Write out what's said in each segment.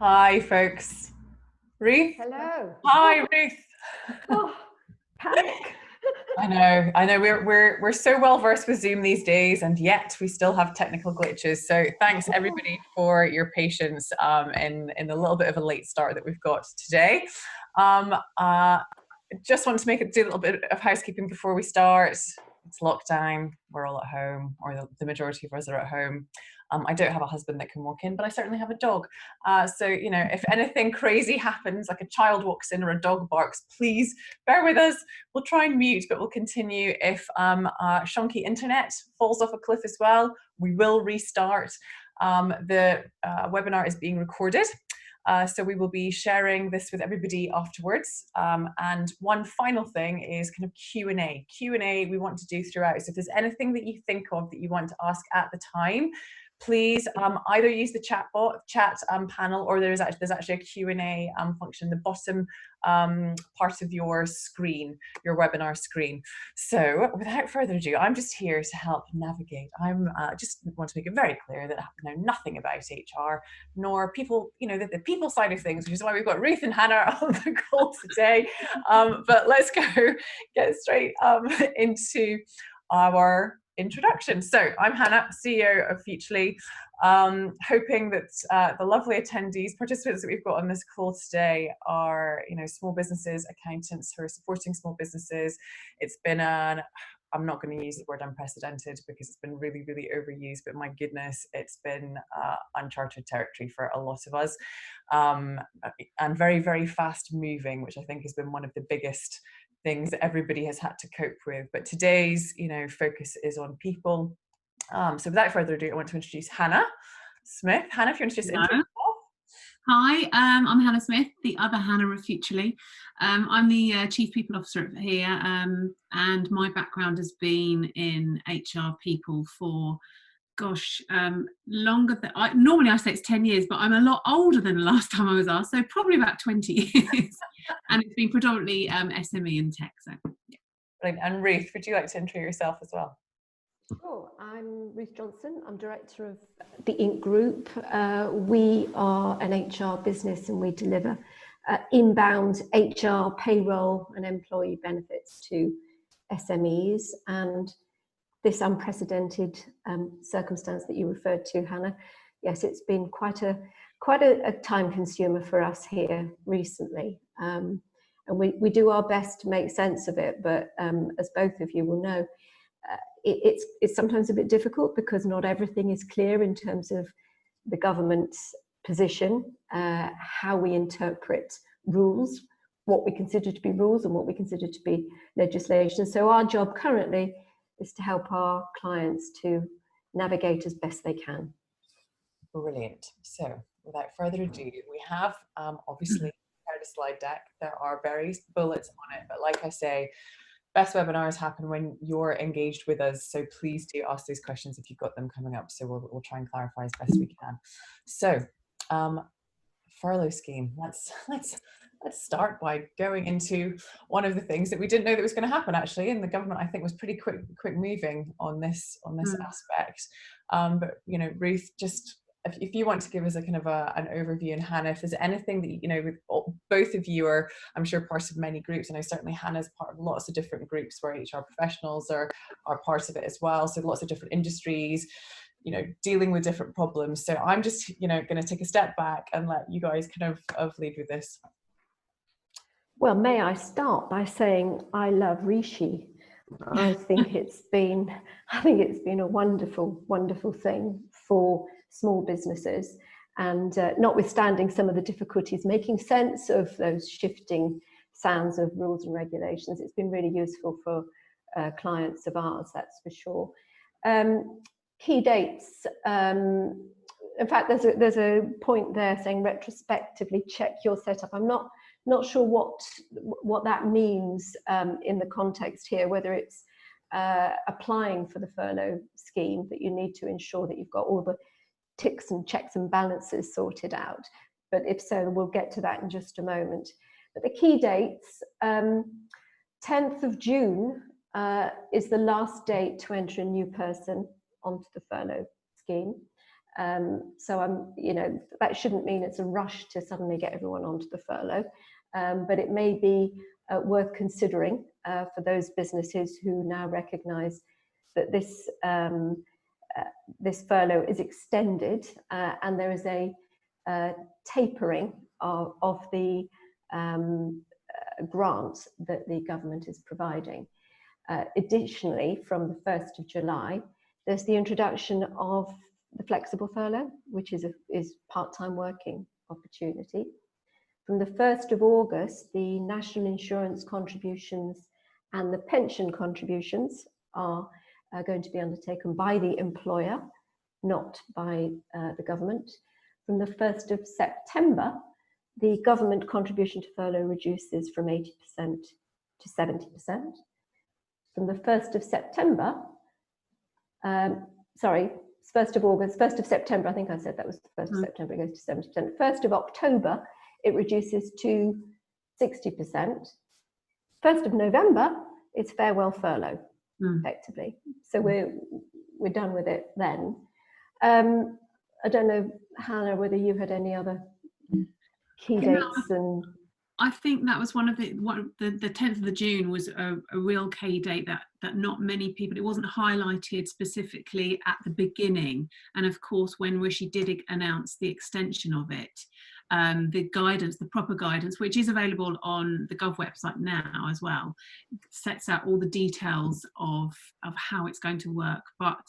Hi, folks. Ruth? Hello. Hi, Ruth. Oh, panic. I know. We're so well versed with Zoom these days, and yet we still have technical glitches. So thanks everybody for your patience in the little bit of a late start that we've got today. Just want to do a little bit of housekeeping before we start. It's lockdown. We're all at home, or the majority of us are at home. I don't have a husband that can walk in, but I certainly have a dog. So, you know, if anything crazy happens, like a child walks in or a dog barks, please bear with us. We'll try and mute, but we'll continue. If shonky internet falls off a cliff as well, we will restart. The webinar is being recorded. So we will be sharing this with everybody afterwards. And one final thing is kind of Q&A. Q&A we want to do throughout. So if there's anything that you think of that you want to ask at the time, please either use the chat panel, or there's actually a Q&A function in the bottom part of your screen, your webinar screen. So without further ado, I'm just here to help navigate. I'm just want to make it very clear that I know nothing about HR, nor people, you know, the people side of things, which is why we've got Ruth and Hanna on the call today. But let's get straight into our introduction. So I'm Hanna, CEO of Futrli, hoping that the lovely attendees, participants that we've got on this call today are, you know, small businesses, accountants who are supporting small businesses. It's been I'm not going to use the word unprecedented because it's been really, really overused, but my goodness, it's been uncharted territory for a lot of us, and very, very fast moving, which I think has been one of the biggest things that everybody has had to cope with. But today's, you know, focus is on people. So without further ado, I want to introduce Hanna Smith. Hanna, if you want to just introduce yourself. Hi, I'm Hanna Smith, the other Hanna of Futrli. I'm the Chief People Officer here, and my background has been in HR people for, gosh, longer than, normally I say it's 10 years, but I'm a lot older than the last time I was asked, so probably about 20 years. And it's been predominantly SME and tech. So, yeah. Brilliant. And Ruth, would you like to intro yourself as well? Sure. I'm Ruth Johnson. I'm director of the Inc. Group. We are an HR business, and we deliver inbound HR, payroll and employee benefits to SMEs. And this unprecedented circumstance that you referred to, Hanna, yes, it's been quite a time consumer for us here recently. And we do our best to make sense of it, but as both of you will know, it's sometimes a bit difficult because not everything is clear in terms of the government's position, how we interpret rules, what we consider to be rules and what we consider to be legislation. So our job currently is to help our clients to navigate as best they can. Brilliant. So without further ado, we have obviously prepared a slide deck. There are various bullets on it, but like I say, best webinars happen when you're engaged with us. So please do ask those questions if you've got them coming up. So we'll try and clarify as best we can. So furlough scheme. Let's start by going into one of the things that we didn't know that was going to happen actually, and the government I think was pretty quick moving on this aspect. But you know, Ruth, just if you want to give us a kind of an overview, and Hanna, if there's anything that, you know, with both of you are, I'm sure, part of many groups, and I certainly Hannah's part of lots of different groups where HR professionals are part of it as well. So lots of different industries, you know, dealing with different problems. So I'm just, you know, going to take a step back and let you guys kind of lead with this. Well, may I start by saying I love Rishi. I think it's been a wonderful, wonderful thing for small businesses, and notwithstanding some of the difficulties making sense of those shifting sounds of rules and regulations, it's been really useful for clients of ours, that's for sure. Key dates. In fact, there's a point there saying retrospectively check your setup. I'm not sure what that means in the context here, whether it's applying for the furlough scheme, that you need to ensure that you've got all the ticks and checks and balances sorted out. But if so, we'll get to that in just a moment. But the key dates, 10th of June is the last date to enter a new person onto the furlough scheme. So that shouldn't mean it's a rush to suddenly get everyone onto the furlough, but it may be worth considering for those businesses who now recognise that this this furlough is extended, and there is a tapering of the grants that the government is providing. Additionally, from the 1st of July, there's the introduction of the flexible furlough, which is part-time working opportunity. From the 1st of August, the national insurance contributions and the pension contributions are going to be undertaken by the employer, not by the government. From the 1st of September, the government contribution to furlough reduces from 80% to 70%. From the 1st of September, 1st of August, 1st of September, I think I said that was the 1st of September, it goes to 70%. 1st of October, it reduces to 60%. 1st of November, it's farewell furlough, effectively. So we're done with it then. I don't know, Hannah, whether you had any other key dates. And I think that was the 10th of June was a real key date that not many people, it wasn't highlighted specifically at the beginning. And of course, when Rishi did announce the extension of it, the guidance, the proper guidance, which is available on the Gov website now as well, sets out all the details of how it's going to work. But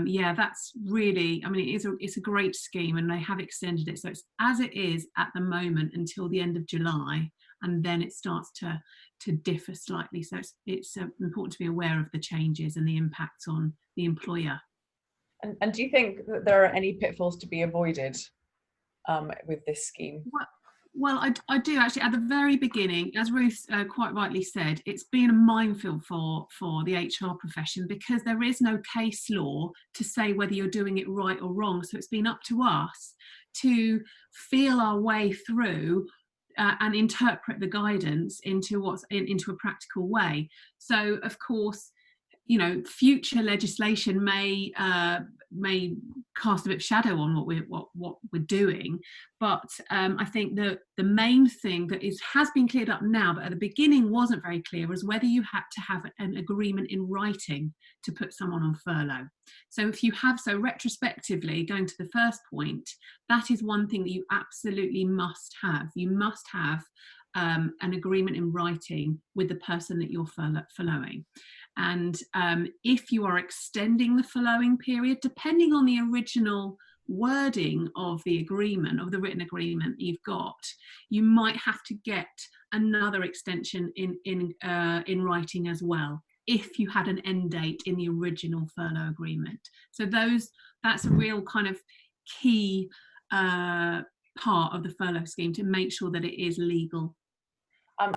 yeah, that's really, I mean, it's a great scheme, and they have extended it. So it's as it is at the moment until the end of July, and then it starts to differ slightly. So it's important to be aware of the changes and the impacts on the employer. And do you think that there are any pitfalls to be avoided with this scheme? Well, I do actually. At the very beginning, as Ruth quite rightly said, it's been a minefield for the HR profession, because there is no case law to say whether you're doing it right or wrong. So it's been up to us to feel our way through and interpret the guidance into a practical way. So of course, future legislation may cast a bit of shadow on what we're doing, but I think the main thing that has been cleared up now, but at the beginning wasn't very clear, was whether you had to have an agreement in writing to put someone on furlough. So if you have, so retrospectively, going to the first point, that is one thing that you absolutely must have. You must have an agreement in writing with the person that you're furloughing. And if you are extending the furloughing period, depending on the original wording of the agreement, of the written agreement you've got, you might have to get another extension in writing as well, if you had an end date in the original furlough agreement. So that's a real kind of key part of the furlough scheme, to make sure that it is legal.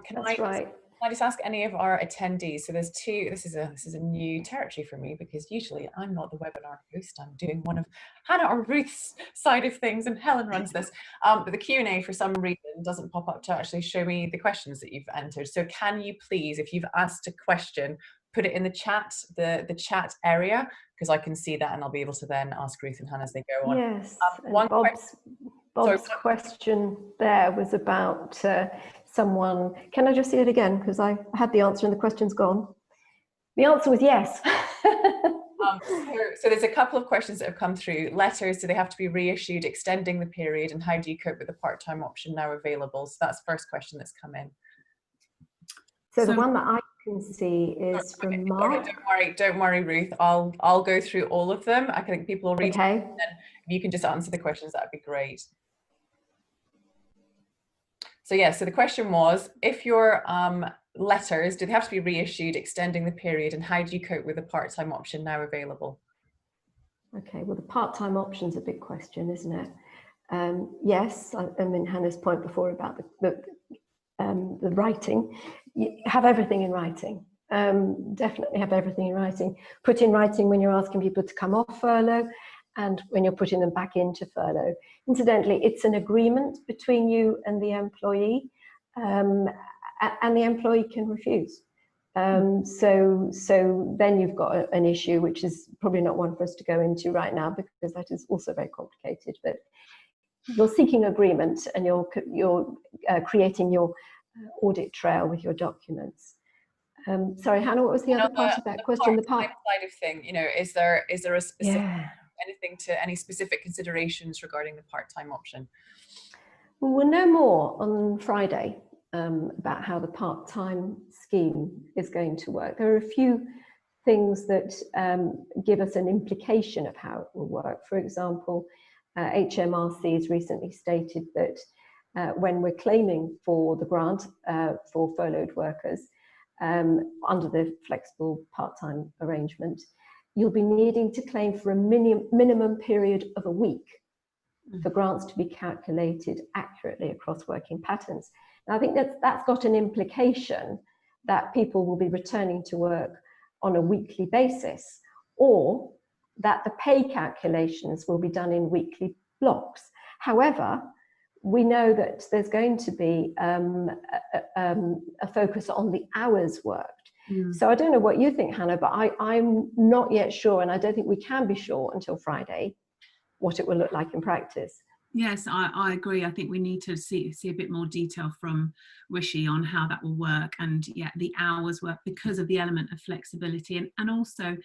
Can I just ask any of our attendees? So there's two. This is a new territory for me, because usually I'm not the webinar host. I'm doing one of Hannah or Ruth's side of things, and Helen runs this. But the Q&A for some reason doesn't pop up to actually show me the questions that you've entered. So can you please, if you've asked a question, put it in the chat, the chat area, because I can see that, and I'll be able to then ask Ruth and Hannah as they go on. Yes. Bob's question there was about someone. Can I just see it again? Because I had the answer and the question's gone. The answer was yes. So there's a couple of questions that have come through. Letters, do they have to be reissued, extending the period, and how do you cope with the part-time option now available? So that's the first question that's come in. So the one that I can see is from Mark. Don't worry, Ruth. I'll go through all of them. I think people will read. Okay. And if you can just answer the questions, that'd be great. So yeah, so the question was, if your letters, do they have to be reissued, extending the period, and how do you cope with the part-time option now available? Okay, well, the part-time option's a big question, isn't it? Yes, I mean, Hannah's point before about the writing, you have everything in writing. Definitely have everything in writing. Put in writing when you're asking people to come off furlough, and when you're putting them back into furlough. Incidentally, it's an agreement between you and the employee, and the employee can refuse. So then you've got an issue, which is probably not one for us to go into right now, because that is also very complicated. But you're seeking agreement, and you're creating your audit trail with your documents. Sorry, Hannah, what was the other part of that question? The part side of thing, you know, is there a specific any specific considerations regarding the part-time option? We'll know more on Friday about how the part-time scheme is going to work. There are a few things that give us an implication of how it will work. For example, HMRC has recently stated that when we're claiming for the grant for furloughed workers under the flexible part-time arrangement, you'll be needing to claim for a minimum period of a week for grants to be calculated accurately across working patterns. Now, I think that's got an implication that people will be returning to work on a weekly basis, or that the pay calculations will be done in weekly blocks. However, we know that there's going to be a focus on the hours worked. So I don't know what you think, Hannah, but I'm not yet sure, and I don't think we can be sure until Friday what it will look like in practice. Yes, I agree. I think we need to see a bit more detail from Rishi on how that will work, and the hours work, because of the element of flexibility, and also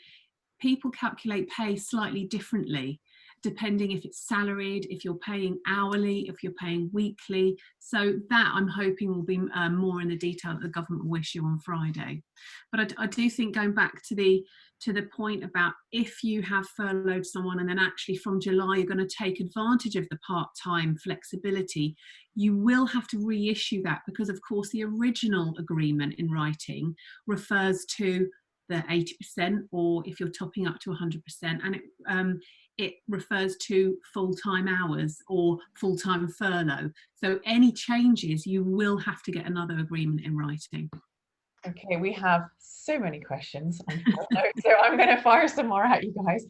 people calculate pay slightly differently depending if it's salaried, if you're paying hourly, if you're paying weekly. So that I'm hoping will be more in the detail that the government will issue on Friday. But I do think, going back to the point about if you have furloughed someone and then actually from July you're going to take advantage of the part-time flexibility, you will have to reissue that, because of course the original agreement in writing refers to the 80%, or if you're topping up to 100%, and it refers to full-time hours or full-time furlough. So any changes, you will have to get another agreement in writing. Okay, we have so many questions on furlough, so I'm going to fire some more at you guys.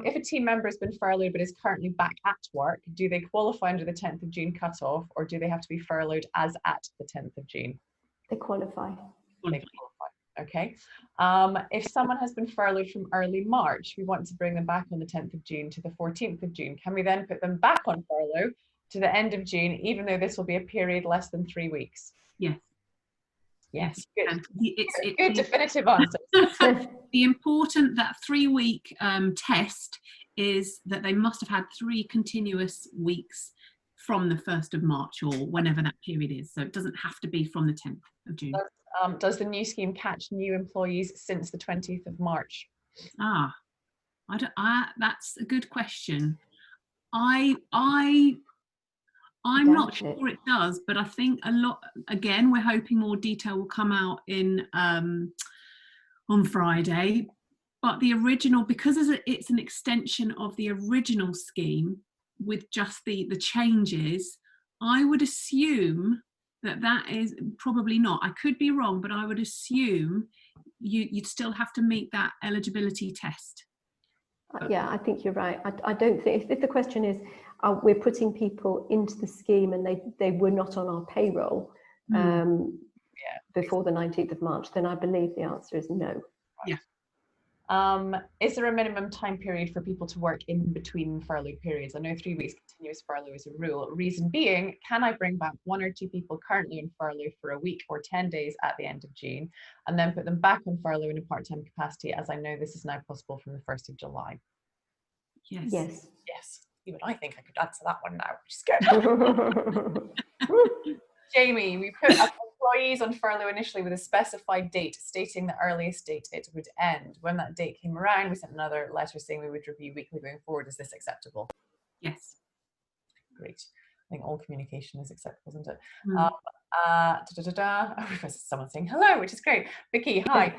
If a team member has been furloughed but is currently back at work, do they qualify under the 10th of June cutoff, or do they have to be furloughed as at the 10th of June? They qualify. They qualify. Okay. If someone has been furloughed from early March, we want to bring them back on the 10th of June to the 14th of June. Can we then put them back on furlough to the end of June, even though this will be a period less than 3 weeks? Yes. Yes. Good. It's good definitive answer. The important, that 3-week test is that they must have had 3 continuous weeks from the 1st of March or whenever that period is. So it doesn't have to be from the 10th of June. Does the new scheme catch new employees since the 20th of March? That's a good question. I'm not sure it does, but I think a lot, again, we're hoping more detail will come out in on Friday. But the original, because it's an extension of the original scheme with just the changes, I would assume that is probably not. I could be wrong, but I would assume you'd still have to meet that eligibility test. Yeah, I think you're right. I don't think, if the question is, we're putting people into the scheme and they were not on our payroll before the 19th of March, then I believe the answer is no. Yeah. Is there a minimum time period for people to work in between furlough periods? I know 3 weeks continuous furlough is a rule. Reason being, can I bring back 1 or 2 people currently on furlough for a week or 10 days at the end of June, and then put them back on furlough in a part-time capacity, as I know this is now possible from the 1st of July? Yes. Yes. Yes. Even I think I could answer that one now, which is good. Jamie, we put employees on furlough initially with a specified date, stating the earliest date it would end. When that date came around, we sent another letter saying we would review weekly going forward. Is this acceptable? Yes. Great. I think all communication is acceptable, isn't it? Someone saying hello, which is great. Vicky, hi.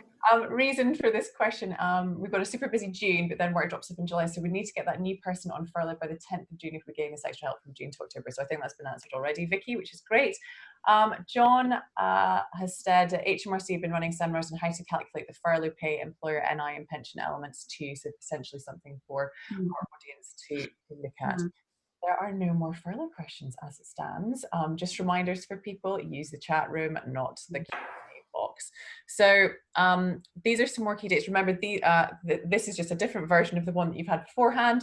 Reason for this question, we've got a super busy June, but then work drops up in July, so we need to get that new person on furlough by the 10th of June if we're getting this extra help from June to October. So I think that's been answered already, Vicky, which is great. John has said HMRC have been running seminars on how to calculate the furlough pay, employer NI and pension elements too, so potentially something for our audience to look at. There are no more furlough questions as it stands. Just reminders for people, use the chat room, not the Q&A box. box. So these are some more key dates. Remember, this is just a different version of the one that you've had beforehand.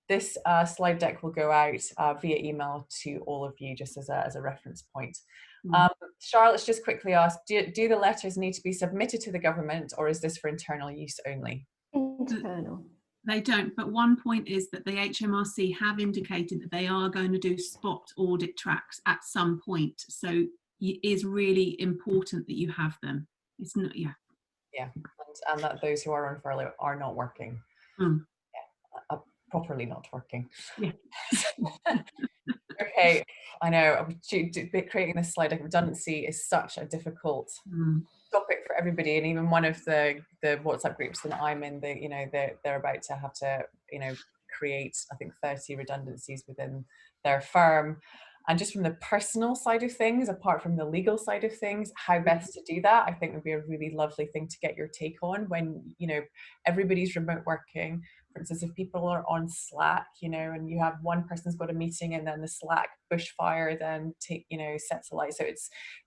This slide deck will go out via email to all of you, just as a reference point. Charlotte's just quickly asked, do the letters need to be submitted to the government, or is this for internal use only? Internal. They don't, but one point is that the HMRC have indicated that they are going to do spot audit tracks at some point. So it is really important that you have them. It's not, yeah. Yeah, and that those who are on furlough are not working. Yeah, properly not working. Yeah. Okay, I know, creating this slide deck, redundancy is such a difficult topic for everybody, and even one of the WhatsApp groups that I'm in, they're about to have to, create, I think, 30 redundancies within their firm. And just from the personal side of things, apart from the legal side of things, how best to do that, I think would be a really lovely thing to get your take on when, everybody's remote working. For instance, if people are on Slack, and you have one person's got a meeting and then the Slack bushfire then sets alight. So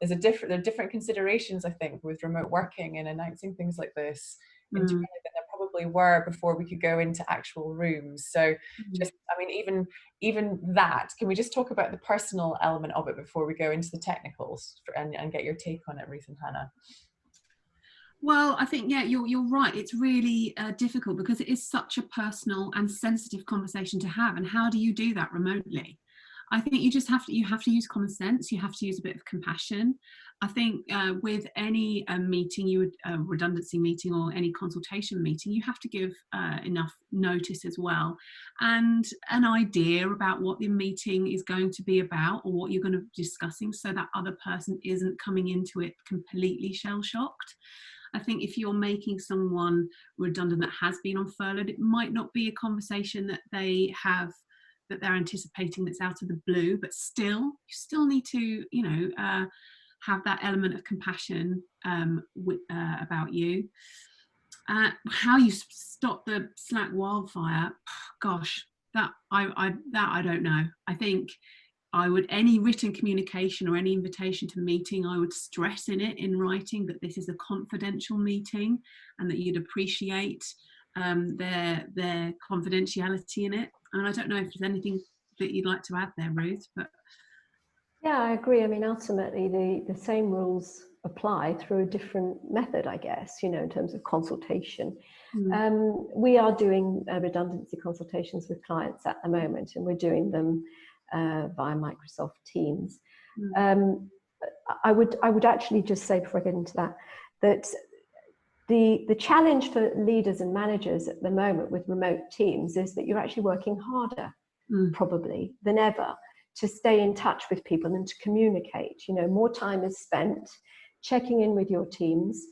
there are different considerations, I think, with remote working and announcing things like this internally than there probably were before we could go into actual rooms. So just, even that, can we just talk about the personal element of it before we go into the technicals and get your take on it, Ruth and Hanna? Well, I think, yeah, you're right. It's really difficult because it is such a personal and sensitive conversation to have. And how do you do that remotely? I think you have to use common sense. You have to use a bit of compassion. I think with any meeting, redundancy meeting or any consultation meeting, you have to give enough notice as well, and an idea about what the meeting is going to be about or what you're going to be discussing, so that other person isn't coming into it completely shell-shocked. I think if you're making someone redundant that has been on furlough, it might not be a conversation that they're anticipating that's out of the blue, but you still need to, have that element of compassion about you. How you stop the Slack wildfire, gosh, that I don't know. I think any written communication or any invitation to meeting, I would stress in writing that this is a confidential meeting and that you'd appreciate their confidentiality in it. And I don't know if there's anything that you'd like to add there, Ruth, but. Yeah, I agree. Ultimately, the same rules apply through a different method, I guess, in terms of consultation. We are doing redundancy consultations with clients at the moment, and we're doing them via Microsoft Teams. I would actually just say, before I get into that the challenge for leaders and managers at the moment with remote teams is that you're actually working harder, probably, than ever, to stay in touch with people and to communicate. More time is spent checking in with your teams.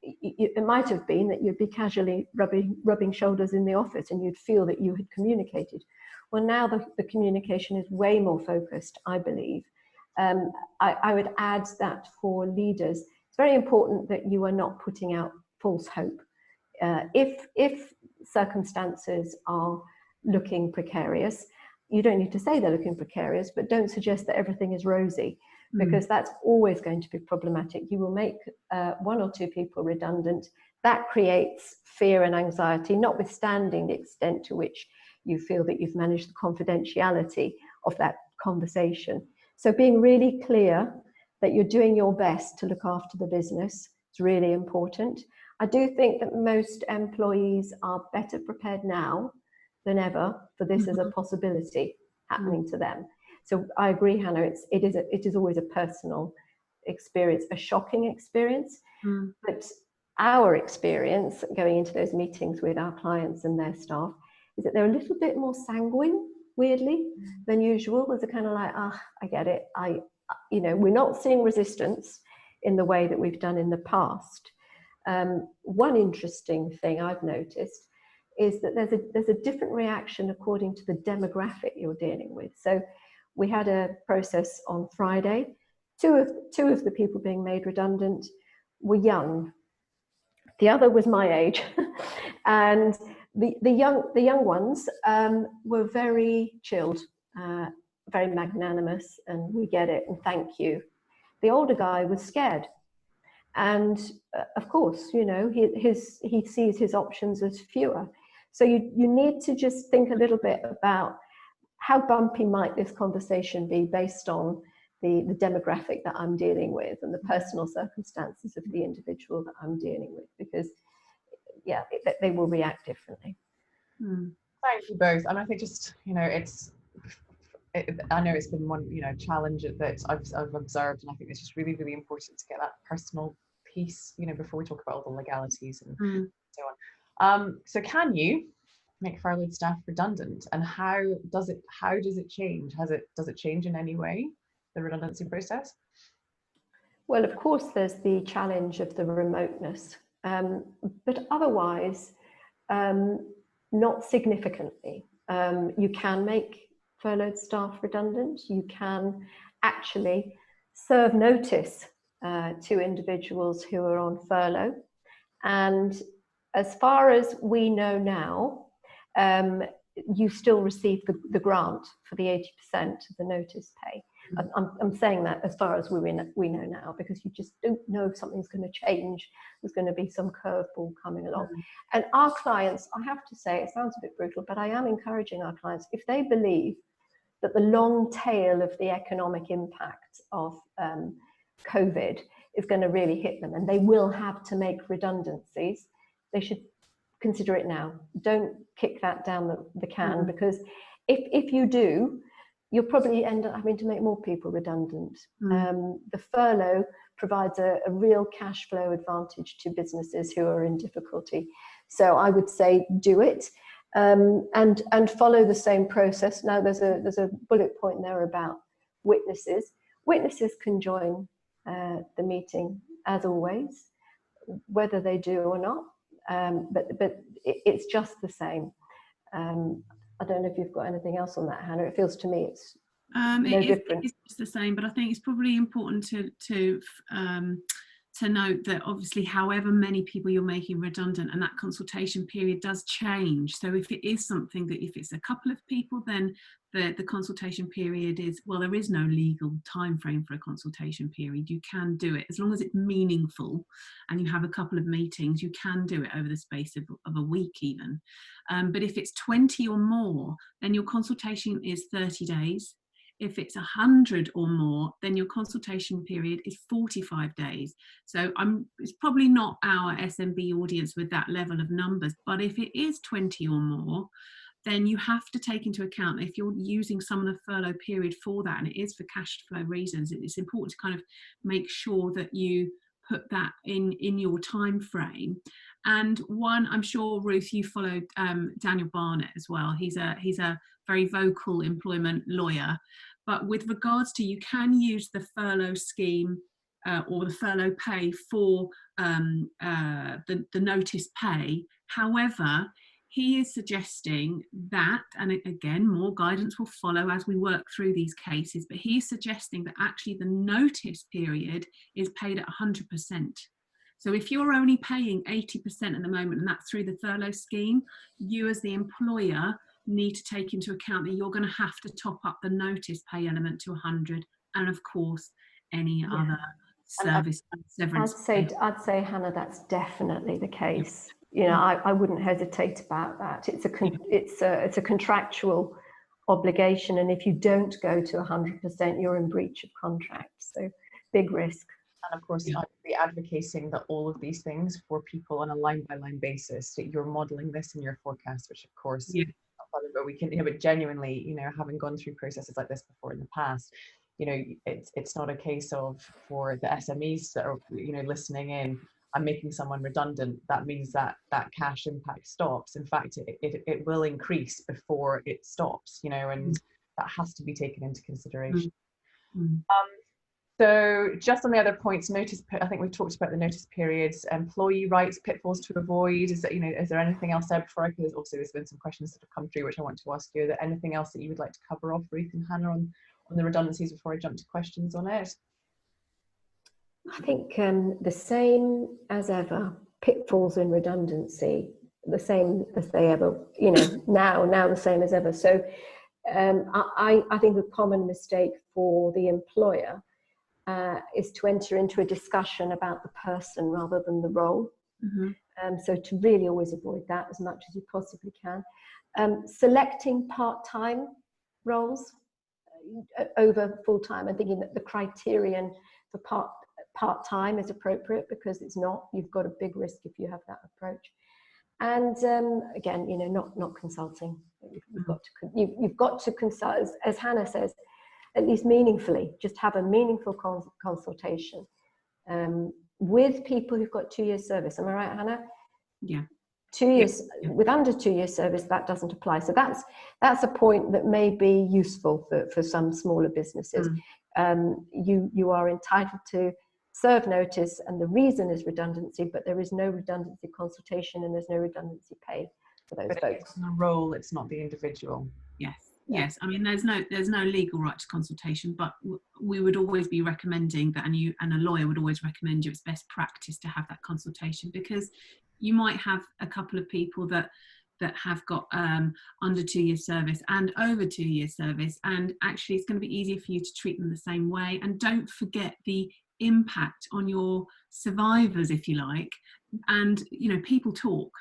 It might have been that you'd be casually rubbing shoulders in the office and you'd feel that you had communicated. Well, now the communication is way more focused, I believe. I would add that for leaders, it's very important that you are not putting out false hope. If circumstances are looking precarious, you don't need to say they're looking precarious, but don't suggest that everything is rosy, because that's always going to be problematic. You will make one or two people redundant. That creates fear and anxiety, notwithstanding the extent to which you feel that you've managed the confidentiality of that conversation. So being really clear that you're doing your best to look after the business is really important. I do think that most employees are better prepared now than ever for this as a possibility happening to them. So I agree, Hanna, it is always a personal experience, a shocking experience, but our experience going into those meetings with our clients and their staff is that they're a little bit more sanguine, weirdly, than usual. There's a kind of like, I get it. We're not seeing resistance in the way that we've done in the past. One interesting thing I've noticed is that there's a different reaction according to the demographic you're dealing with. So we had a process on Friday. Two of the people being made redundant were young. The other was my age, and the young ones were very chilled, very magnanimous, and we get it and thank you. The older guy was scared. And of course, you know, he sees his options as fewer. So you need to just think a little bit about how bumpy might this conversation be based on the demographic that I'm dealing with and the personal circumstances of the individual that I'm dealing with, because yeah, they will react differently. Thank you both. And I think just, you know, I know it's been one, you know, challenge that I've observed, and I think it's just really, really important to get that personal piece, you know, before we talk about all the legalities and so on. So can you make furloughed staff redundant, and how does it change? Does it change in any way, the redundancy process? Well, of course, there's the challenge of the remoteness, but otherwise, not significantly. You can make furloughed staff redundant. You can actually serve notice to individuals who are on furlough. And as far as we know now, you still receive the grant for the 80% of the notice pay. I'm saying that as far as we know now, because you just don't know if something's going to change. There's going to be some curveball coming along. And our clients, I have to say, it sounds a bit brutal, but I am encouraging our clients, if they believe that the long tail of the economic impact of COVID is going to really hit them, and they will have to make redundancies, they should consider it now. Don't kick that down the can, because if you do, you'll probably end up having to make more people redundant. The furlough provides a real cash flow advantage to businesses who are in difficulty. So I would say do it, and follow the same process. Now there's a bullet point there about witnesses. Witnesses can join the meeting as always, whether they do or not. But it's just the same. I don't know if you've got anything else on that, Hannah. It feels to me it's no different. It's just the same, but I think it's probably important to note that obviously however many people you're making redundant, and that consultation period does change. So if it is something that, if it's a couple of people, then the consultation period is, well, there is no legal time frame for a consultation period. You can do it as long as it's meaningful and you have a couple of meetings. You can do it over the space of a week even. But if it's 20 or more, then your consultation is 30 days. If it's 100 or more, then your consultation period is 45 days. So it's probably not our SMB audience with that level of numbers, but if it is 20 or more, then you have to take into account, if you're using some of the furlough period for that, and it is for cash flow reasons, it's important to kind of make sure that you put that in your time frame. And one, I'm sure, Ruth, you followed Daniel Barnett as well. He's a very vocal employment lawyer. But with regards to, you can use the furlough scheme or the furlough pay for the notice pay. However, he is suggesting that, and again, more guidance will follow as we work through these cases, but he's suggesting that actually the notice period is paid at 100%. So if you're only paying 80% at the moment, and that's through the furlough scheme, you as the employer need to take into account that you're going to have to top up the notice pay element to 100, and of course any other service severance. I'd say, Hannah, that's definitely the case. You know, I wouldn't hesitate about that. It's a contractual obligation, and if you don't go to 100%, you're in breach of contract. So big risk. And of course, I'd be advocating that all of these things for people on a line-by-line basis, that you're modelling this in your forecast, which of course, but we can, you know, but genuinely, you know, having gone through processes like this before in the past, you know, it's not a case of, for the SMEs that are, you know, listening in, I'm making someone redundant, that means that cash impact stops. In fact, it will increase before it stops, you know, and that has to be taken into consideration. So just on the other points, I think we've talked about the notice periods, employee rights, pitfalls to avoid. Is that, you know, is there anything else there before because also there's been some questions that have come through which I want to ask you. Is there anything else that you would like to cover off, Ruth and Hannah, on the redundancies before I jump to questions on it? I think the same as ever, pitfalls in redundancy, the same as they ever, you know, now the same as ever. So I think a common mistake for the employer is to enter into a discussion about the person rather than the role. Mm-hmm. So to really always avoid that as much as you possibly can. Selecting part-time roles over full-time, and thinking that the criterion for part-time is appropriate, because it's not. You've got a big risk if you have that approach. And again, you know, not consulting. You've got to consult, as Hanna says, at least meaningfully. Just have a meaningful consultation with people who've got 2 years service. Am I right, Hanna? Yeah. 2 years, with under 2 years service, that doesn't apply. So that's a point that may be useful for some smaller businesses. You are entitled to serve notice, and the reason is redundancy, but there is no redundancy consultation and there's no redundancy pay for those folks. It's the role, it's not the individual. Yes. Yes, I mean there's no legal right to consultation, but we would always be recommending that, and a lawyer would always recommend you, it's best practice to have that consultation, because you might have a couple of people that have got under 2 years service and over 2 years service, and actually it's going to be easier for you to treat them the same way. And don't forget the impact on your survivors, if you like. And you know, people talk.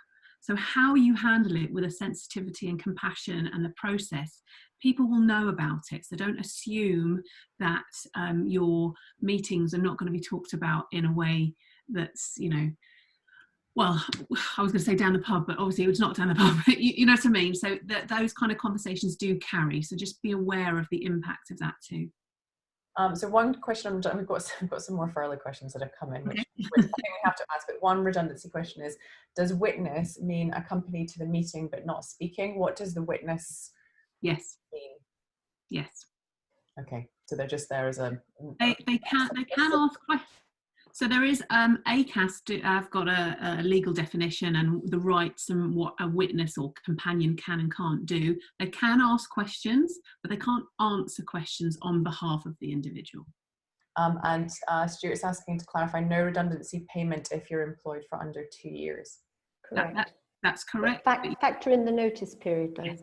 So how you handle it with a sensitivity and compassion and the process, people will know about it. So don't assume that your meetings are not going to be talked about in a way that's, you know, well, I was going to say down the pub, but obviously it's not down the pub, but you know what I mean? So those kind of conversations do carry. So just be aware of the impact of that too. So one question, we've got some more furlough questions that have come in, which I think we have to ask, but one redundancy question is, does witness mean accompany to the meeting but not speaking? What does the witness mean? Yes. Okay, so they're just there as a... They can ask questions. So there is ACAS have got a legal definition and the rights and what a witness or companion can and can't do. They can ask questions, but they can't answer questions on behalf of the individual. And Stuart's asking to clarify, no redundancy payment if you're employed for under 2 years. Correct. That's correct. Factor in the notice period though. Yes.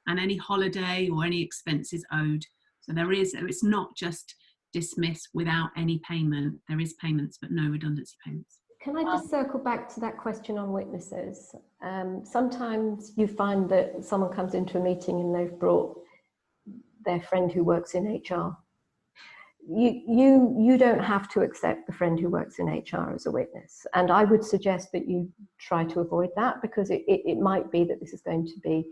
And any holiday or any expenses owed. So it's not just dismiss without any payment. There is payments, but no redundancy payments. Can I just circle back to that question on witnesses? Sometimes you find that someone comes into a meeting and they've brought their friend who works in HR. You don't have to accept the friend who works in HR as a witness. And I would suggest that you try to avoid that, because it might be that this is going to be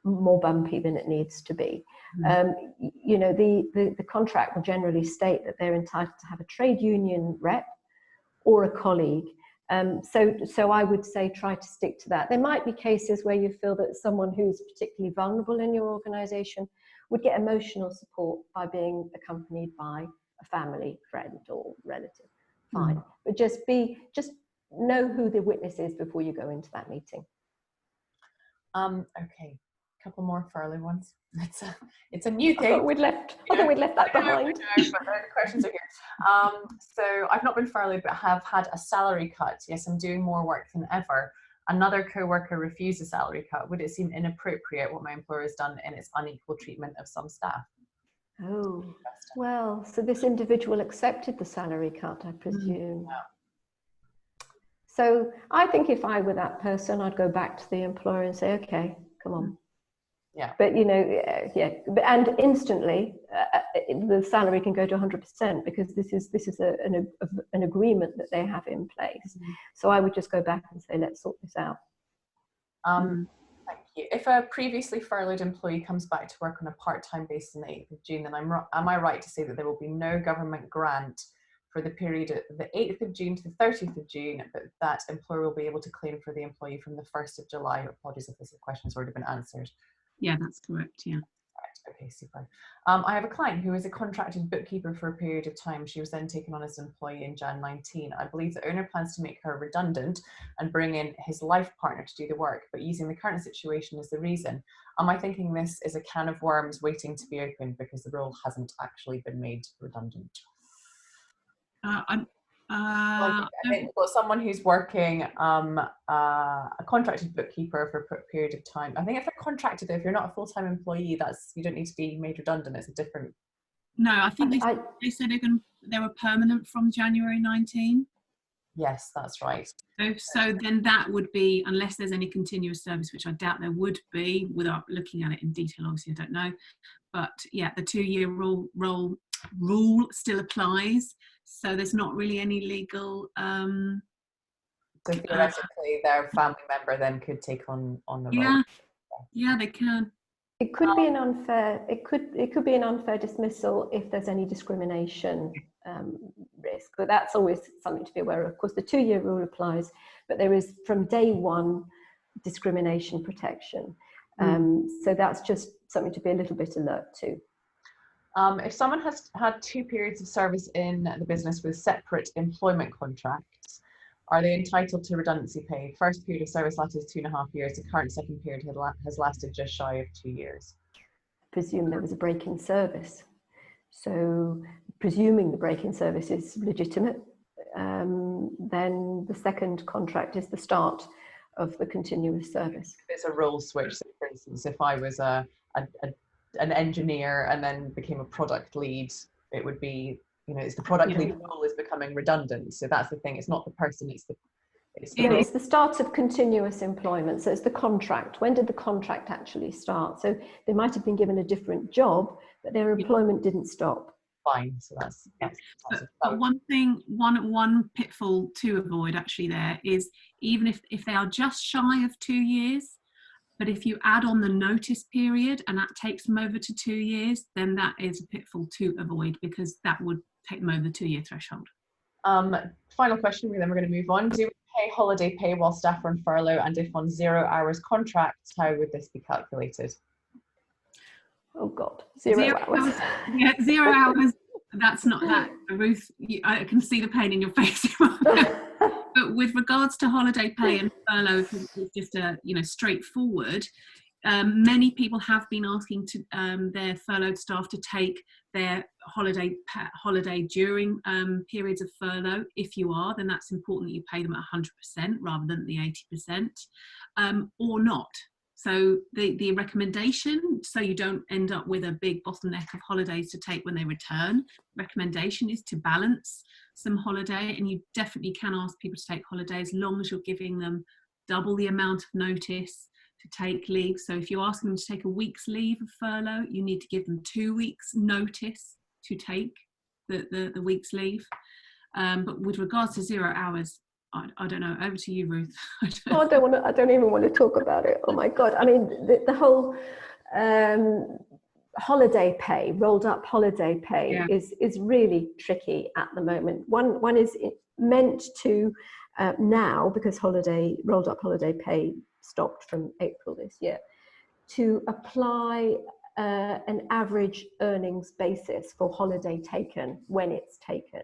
more bumpy than it needs to be. You know, the contract will generally state that they're entitled to have a trade union rep or a colleague. So I would say try to stick to that. There might be cases where you feel that someone who's particularly vulnerable in your organisation would get emotional support by being accompanied by a family, friend or relative. Fine. But just know who the witness is before you go into that meeting. Okay, a couple more furlough ones. It's a new thing. I thought we'd left that behind. But the questions are here. So I've not been furloughed, but have had a salary cut. Yes, I'm doing more work than ever. Another co-worker refused a salary cut. Would it seem inappropriate what my employer has done in its unequal treatment of some staff? Oh, well, so this individual accepted the salary cut, I presume. Yeah. So I think if I were that person, I'd go back to the employer and say, okay, come on. Yeah. But, you know, and instantly the salary can go to 100%, because this is an agreement that they have in place. So I would just go back and say, let's sort this out. Thank you. If a previously furloughed employee comes back to work on a part-time basis on the 8th of June, then am I right to say that there will be no government grant for the period of the 8th of June to the 30th of June, but that employer will be able to claim for the employee from the 1st of July? Apologies if this question has already been answered. Yeah, that's correct, yeah. Right, okay, super. I have a client who is a contracted bookkeeper for a period of time. She was then taken on as an employee in Jan 19. I believe the owner plans to make her redundant and bring in his life partner to do the work, but using the current situation as the reason. Am I thinking this is a can of worms waiting to be opened because the role hasn't actually been made redundant? I think well, someone who's working a contracted bookkeeper for a period of time. I think if they're contracted, if you're not a full-time employee, you don't need to be made redundant. It's a different No, I think they said they were permanent from January 19. Yes, that's right. So then that would be, unless there's any continuous service, which I doubt there would be, without looking at it in detail, obviously I don't know. But yeah, the 2-year rule still applies. So there's not really any legal... so theoretically, their family member then could take on the role. Yeah, they can. It could be an unfair. It could be an unfair dismissal if there's any discrimination risk, but that's always something to be aware of. Of course, the 2-year rule applies, but there is from day one discrimination protection. So that's just something to be a little bit alert to. If someone has had 2 periods of service in the business with separate employment contracts, are they entitled to redundancy pay? First period of service lasted 2.5 years. The current second period has lasted just shy of 2 years. I presume there was a break in service. So presuming the break in service is legitimate, then the second contract is the start of the continuous service. It's a role switch. So for instance, if I was an engineer and then became a product lead, it would be, it's the product lead role is becoming redundant. So that's the thing. It's not the person. It's the start of continuous employment. So it's the contract. When did the contract actually start? So they might have been given a different job, but their employment didn't stop. Fine. So that's but one pitfall to avoid actually there is, even if they are just shy of 2 years, but if you add on the notice period and that takes them over to 2 years, then that is a pitfall to avoid, because that would take them over the 2-year threshold. Final question, then we're going to move on. Do we pay holiday pay while staff are on furlough, and if on 0 hours contracts, how would this be calculated? Oh God, 0 hours. Yeah, 0 hours. That's not that, Ruth. I can see the pain in your face. But with regards to holiday pay and furlough, it's just straightforward. Many people have been asking their furloughed staff to take their holiday during periods of furlough. If you are, then that's important that you pay them at 100% rather than the 80%, or not. So the recommendation, so you don't end up with a big bottleneck of holidays to take when they return, recommendation is to balance some holiday, and you definitely can ask people to take holiday as long as you're giving them double the amount of notice to take leave. So if you're asking them to take a week's leave of furlough, you need to give them 2 weeks notice to take the week's leave. But with regards to 0 hours, I don't know. Over to you, Ruth. I don't even want to talk about it. Oh my God. I mean, the whole holiday pay, rolled up holiday pay is really tricky at the moment. One is meant to now, because rolled up holiday pay stopped from April this year, to apply an average earnings basis for holiday taken when it's taken.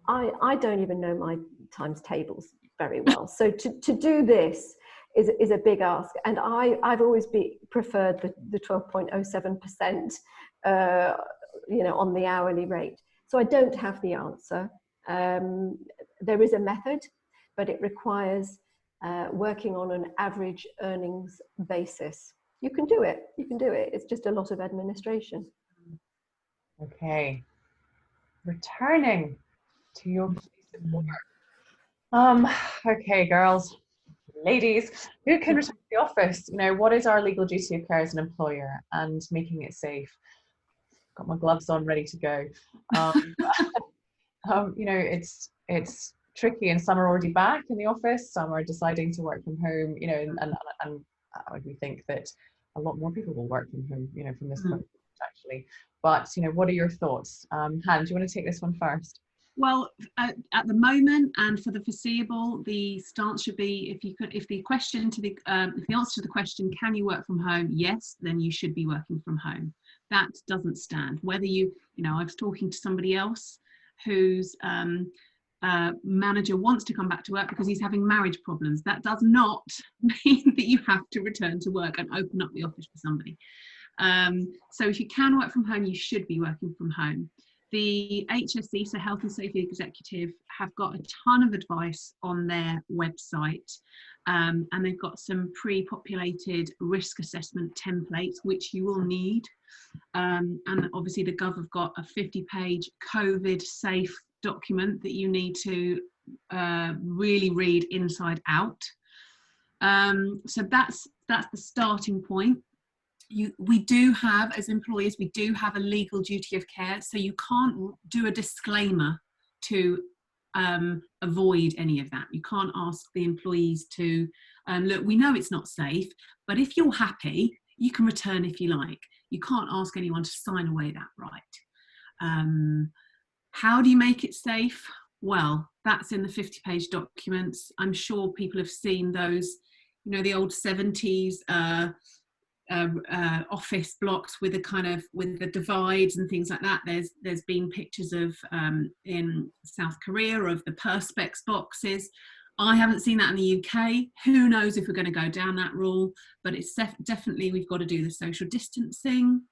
I don't even know my times tables very well. So to do this is a big ask. And I've always preferred the 12.07%, on the hourly rate. So I don't have the answer. There is a method, but it requires working on an average earnings basis. You can do it. It's just a lot of administration. Okay. Returning to your place of work. Okay, girls, ladies, who can return to the office? What is our legal duty of care as an employer, and making it safe? Got my gloves on, ready to go. It's tricky, and some are already back in the office, some are deciding to work from home, and we think that a lot more people will work from home, from this point actually. But what are your thoughts? Han, do you want to take this one first? Well, at the moment and for the foreseeable, the stance should be, if the answer to the question, can you work from home? Yes, then you should be working from home. That doesn't stand. Whether I was talking to somebody else whose manager wants to come back to work because he's having marriage problems. That does not mean that you have to return to work and open up the office for somebody. So if you can work from home, you should be working from home. The HSE, so Health and Safety Executive, have got a ton of advice on their website. and they've got some pre-populated risk assessment templates, which you will need. And obviously the Gov have got a 50-page COVID safe document that you need to really read inside out. So that's the starting point. We do have, as employers, we do have a legal duty of care, so you can't do a disclaimer to avoid any of that. You can't ask the employees to, look, we know it's not safe, but if you're happy, you can return if you like. You can't ask anyone to sign away that right. How do you make it safe? Well, that's in the 50-page documents. I'm sure people have seen those, you know, the old 70s office blocks with the divides and things like that. There's been pictures of in South Korea of the perspex boxes. I haven't seen that in the UK. Who knows if we're going to go down that rule, but it's definitely, we've got to do the social distancing.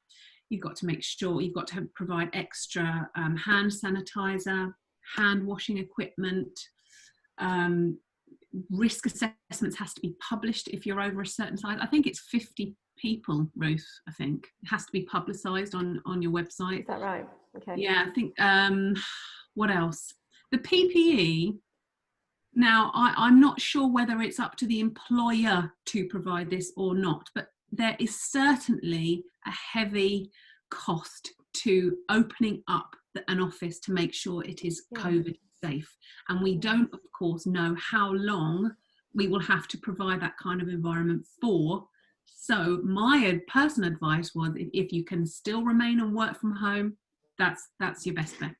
You've got to make sure, you've got to provide extra hand sanitizer, hand washing equipment. Risk assessments has to be published if you're over a certain size. I think it's 50 people, Ruth, I think. It has to be publicised on your website. Is that right? Okay. Yeah, I think, what else? The PPE, now I'm not sure whether it's up to the employer to provide this or not, but there is certainly a heavy cost to opening up an office to make sure it is COVID safe. And we don't, of course, know how long we will have to provide that kind of environment for. So my personal advice was, if you can still remain and work from home, that's your best bet.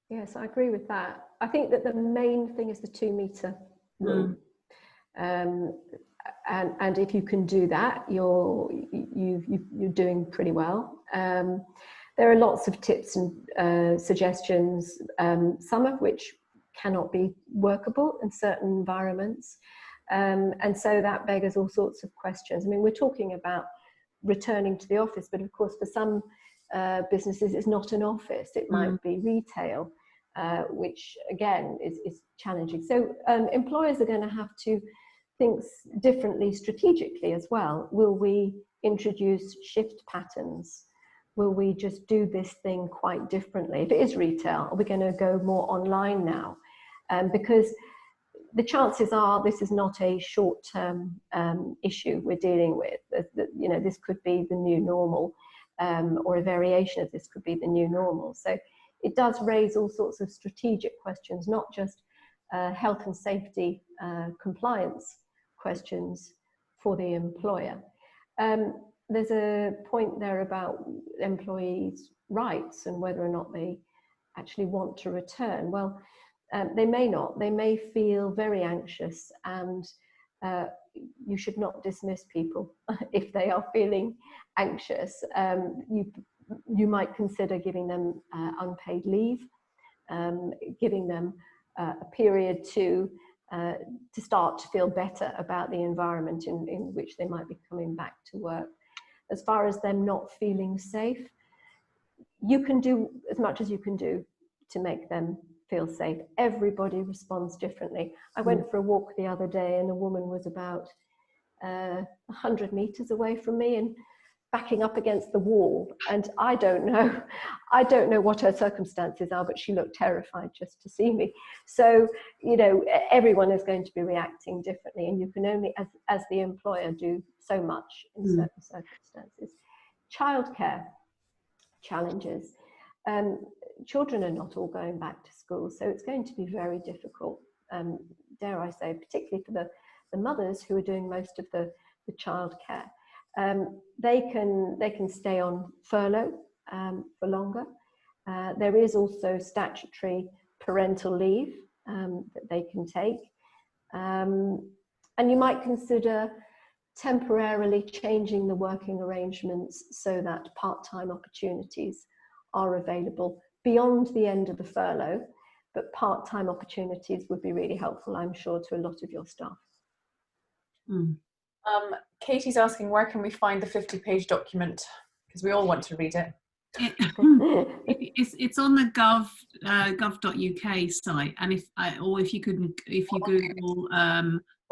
Yes, I agree with that. I think that the main thing is the 2-metre rule. And if you can do that, you're doing pretty well. There are lots of tips and suggestions, some of which cannot be workable in certain environments. And so that beggars all sorts of questions. I mean, we're talking about returning to the office, but of course for some businesses it's not an office, it might be retail, which again is challenging. So employers are going to have to think differently strategically as well. Will we introduce shift patterns? Will we just do this thing quite differently? If it is retail, are we going to go more online now? Because the chances are this is not a short-term issue we're dealing with. You know, this could be the new normal, or a variation of this could be the new normal. So it does raise all sorts of strategic questions, not just health and safety compliance questions for the employer. There's a point there about employees' rights and whether or not they actually want to return. Well, they may not. They may feel very anxious, and you should not dismiss people if they are feeling anxious. You might consider giving them unpaid leave, giving them a period to start to feel better about the environment in which they might be coming back to work. As far as them not feeling safe, you can do as much as you can do to make them feel safe. Everybody responds differently. I went for a walk the other day and a woman was about 100 meters away from me and backing up against the wall, and I don't know what her circumstances are, but she looked terrified just to see me. So, you know, everyone is going to be reacting differently, and you can only, as the employer, do so much in certain circumstances. Childcare challenges. Children are not all going back to school, so it's going to be very difficult, dare I say, particularly for the mothers who are doing most of the childcare. They can stay on furlough for longer. There is also statutory parental leave that they can take. And you might consider temporarily changing the working arrangements so that part-time opportunities are available beyond the end of the furlough, but part-time opportunities would be really helpful, I'm sure, to a lot of your staff. Katie's asking, where can we find the 50-page document? Because we all want to read it. It's on the gov.uk site, and if you Google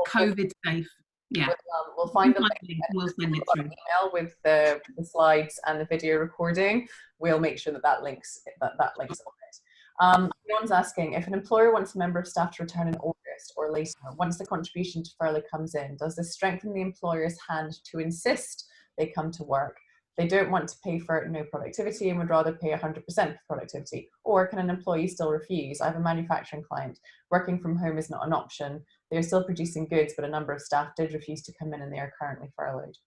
COVID safe. Yeah. We'll find the link. We'll send it through. Email with the slides and the video recording. We'll make sure that links on it. John's asking, if an employer wants a member of staff to return in August or later, once the contribution to furlough comes in, does this strengthen the employer's hand to insist they come to work? They don't want to pay for no productivity and would rather pay 100% for productivity. Or can an employee still refuse? I have a manufacturing client. Working from home is not an option. They are still producing goods, but a number of staff did refuse to come in and they are currently furloughed.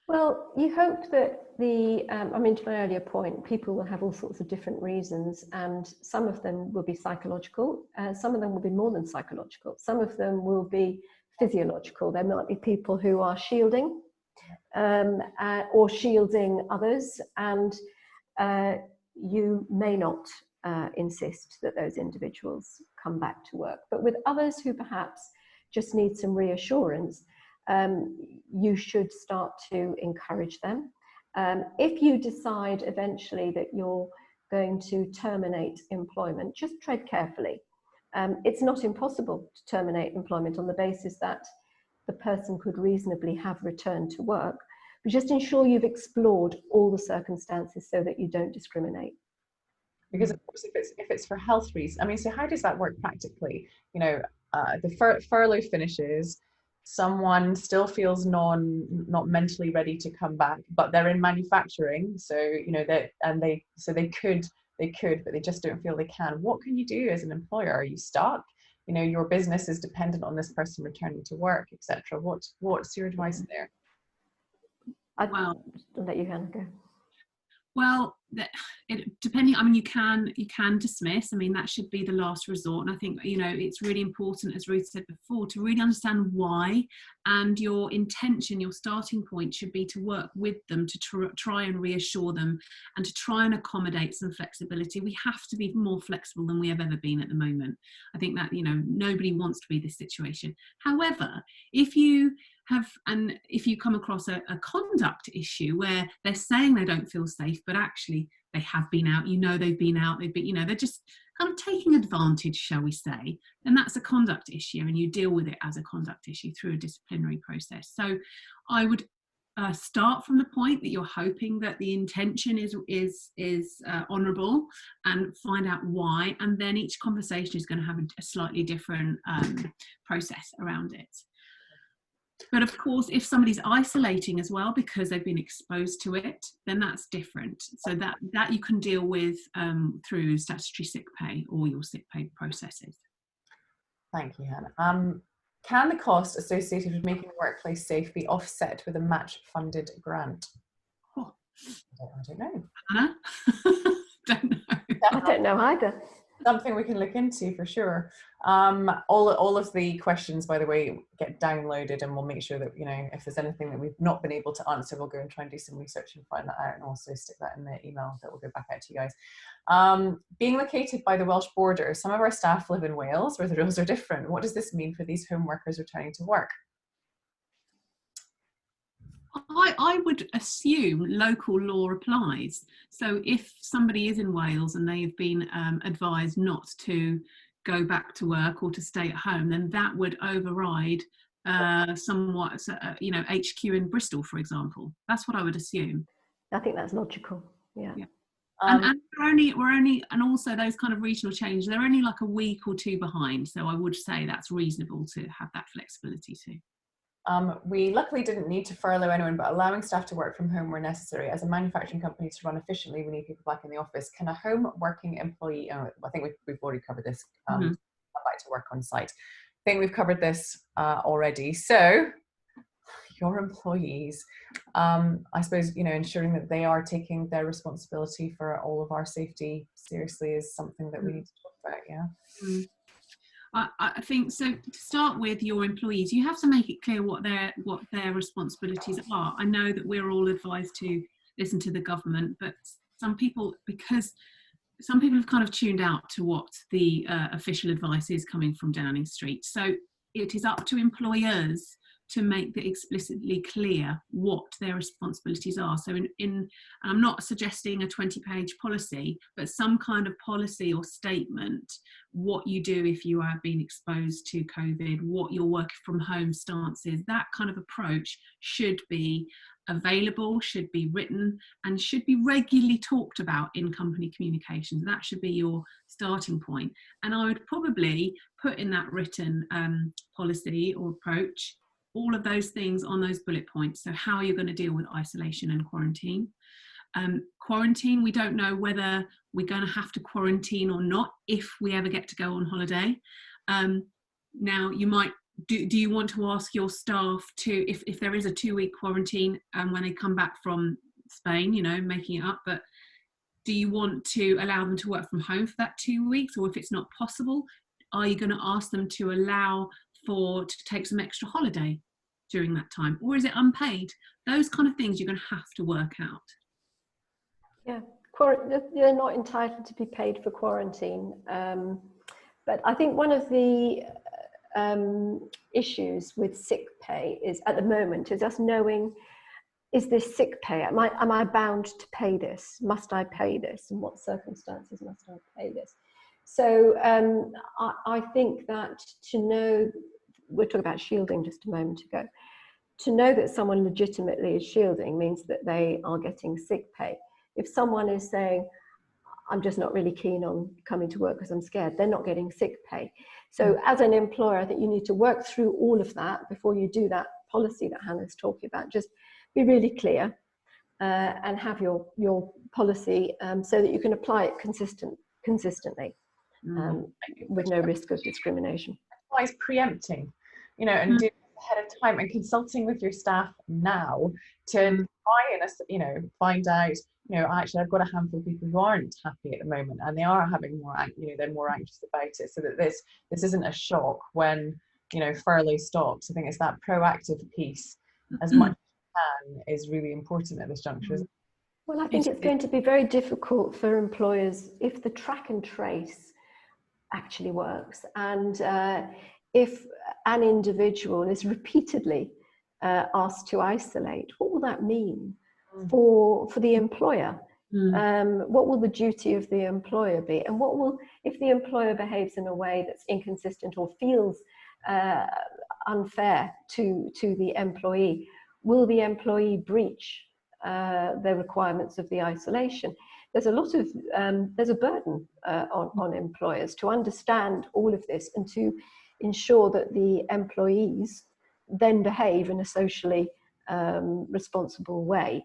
Well, you hope that I mean, to my earlier point, people will have all sorts of different reasons, and some of them will be psychological, some of them will be more than psychological, some of them will be physiological. There might be people who are shielding or shielding others, and you may not insist that those individuals come back to work. But with others who perhaps just need some reassurance, you should start to encourage them. If you decide eventually that you're going to terminate employment, just tread carefully. It's not impossible to terminate employment on the basis that the person could reasonably have returned to work, but just ensure you've explored all the circumstances so that you don't discriminate. Because of course, if it's for health reasons, I mean, so how does that work practically? You know, the furlough finishes, someone still feels not mentally ready to come back, but they're in manufacturing, so you know they could, but they just don't feel they can. What can you do as an employer? Are you stuck? You know, your business is dependent on this person returning to work, etc. What's your advice there? I'll let you, Hannah, go. Well, depending, I mean, you can dismiss. I mean, that should be the last resort. And I think, you know, it's really important, as Ruth said before, to really understand why, and your intention, your starting point should be to work with them, to try and reassure them and to try and accommodate some flexibility. We have to be more flexible than we have ever been at the moment. I think that, you know, nobody wants to be in this situation. However, if you come across a conduct issue where they're saying they don't feel safe, but actually they have been out, you know, they've been out, you know, they're just kind of taking advantage, shall we say, then that's a conduct issue, and you deal with it as a conduct issue through a disciplinary process. So I would start from the point that you're hoping that the intention is honourable, and find out why, and then each conversation is going to have a slightly different process around it. But of course, if somebody's isolating as well because they've been exposed to it, then that's different. So that you can deal with through statutory sick pay or your sick pay processes. Thank you, Hannah. Can the cost associated with making the workplace safe be offset with a match-funded grant? Oh. I don't know. Hannah? Don't know. I don't know either. Something we can look into for sure. All of the questions, by the way, get downloaded, and we'll make sure that, you know, if there's anything that we've not been able to answer, we'll go and try and do some research and find that out, and also stick that in the email that will go back out to you guys. Being located by the Welsh border, some of our staff live in Wales where the rules are different. What does this mean for these home workers returning to work? I would assume local law applies. So if somebody is in Wales and they have been advised not to go back to work or to stay at home, then that would override somewhat, you know, HQ in Bristol, for example. That's what I would assume. I think that's logical. Yeah. And we're only, and also those kind of regional changes, they're only like a week or two behind. So I would say that's reasonable to have that flexibility too. We luckily didn't need to furlough anyone, but allowing staff to work from home where necessary. As a manufacturing company to run efficiently, we need people back in the office. Can a home working employee, I think we've already covered this, come back to work on site? I think we've covered this already. So your employees, I suppose, you know, ensuring that they are taking their responsibility for all of our safety seriously is something that we need to talk about, yeah. I think so. To start with, your employees, you have to make it clear what their responsibilities are. I know that we're all advised to listen to the government, but some people have kind of tuned out to what the official advice is coming from Downing Street. So it is up to employers to make it explicitly clear what their responsibilities are. So I'm not suggesting a 20-page policy, but some kind of policy or statement, what you do if you are being exposed to COVID, what your work from home stance is, that kind of approach should be available, should be written, and should be regularly talked about in company communications. That should be your starting point. And I would probably put in that written policy or approach all of those things on those bullet points. So how are you going to deal with isolation and quarantine? Quarantine, we don't know whether we're going to have to quarantine or not if we ever get to go on holiday. Now, you might do you want to ask your staff to, if there is a 2-week quarantine when they come back from Spain, you know, making it up, but do you want to allow them to work from home for that 2 weeks? Or if it's not possible, are you going to ask them to allow to take some extra holiday during that time? Or is it unpaid? Those kind of things you're going to have to work out. Yeah, you're not entitled to be paid for quarantine. But I think one of the issues with sick pay is at the moment is us knowing, is this sick pay? Am I bound to pay this? Must I pay this? In what circumstances must I pay this? So I think that to know, we're talking about shielding just a moment ago, to know that someone legitimately is shielding means that they are getting sick pay. If someone is saying, I'm just not really keen on coming to work because I'm scared, they're not getting sick pay. So as an employer, I think you need to work through all of that before you do that policy that Hannah's talking about. Just be really clear and have your policy so that you can apply it consistently with no risk of discrimination. Why is preempting, you know, and doing it ahead of time and consulting with your staff now to try and, you know, find out, you know, actually I've got a handful of people who aren't happy at the moment and they are having more, you know, they're more anxious about it, so that this isn't a shock when, you know, furlough stops. I think it's that proactive piece as much as you can is really important at this juncture. Well, I think it's going to be very difficult for employers if the track and trace actually works, and if an individual is repeatedly asked to isolate, what will that mean for the employer? What will the duty of the employer be, and what will, if the employer behaves in a way that's inconsistent or feels unfair to the employee, will the employee breach the requirements of the isolation? There's a lot of there's a burden on employers to understand all of this and to ensure that the employees then behave in a socially responsible way.